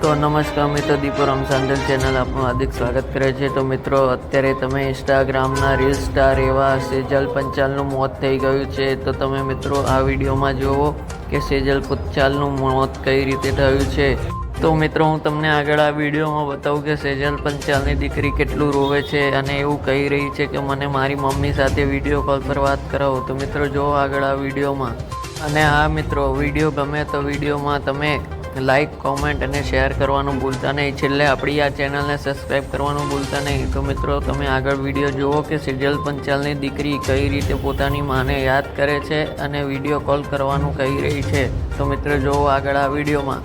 તો નમસ્કાર મિત્રો, દીપોરામ સાંડલ ચેનલ આપનું હાર્દિક સ્વાગત કરે છે। તો મિત્રો, અત્યારે તમે ઇન્સ્ટાગ્રામના રીલ સ્ટાર એવા સેજલ પંચાલનું મોત થઈ ગયું છે। તો તમે મિત્રો આ વિડીયોમાં જુઓ કે સેજલ પંચાલનું મોત કઈ રીતે થયું છે। તો મિત્રો, હું તમને આગળ આ વિડીયોમાં બતાવું કે સેજલ પંચાલની દીકરી કેટલું રોવે છે અને એવું કહી રહી છે કે મને મારી મમ્મી સાથે વિડીયો કોલ પર વાત કરાવો। તો મિત્રો જુઓ આગળ આ વિડીયોમાં। અને હા મિત્રો, વિડીયો ગમે તો વિડીયોમાં તમે લાઈક, કોમેન્ટ અને શેર કરવાનું ભૂલતા નહીં। છેલ્લે આપણી આ ચેનલને સબસ્ક્રાઈબ કરવાનું ભૂલતા નહીં। તો મિત્રો, તમે આગળ વિડીયો જુઓ કે સેજલ પંચાલની દીકરી કઈ રીતે પોતાની માને યાદ કરે છે અને વિડીયો કોલ કરવાનું કહી રહી છે। તો મિત્રો જુઓ આગળ આ વિડીયોમાં।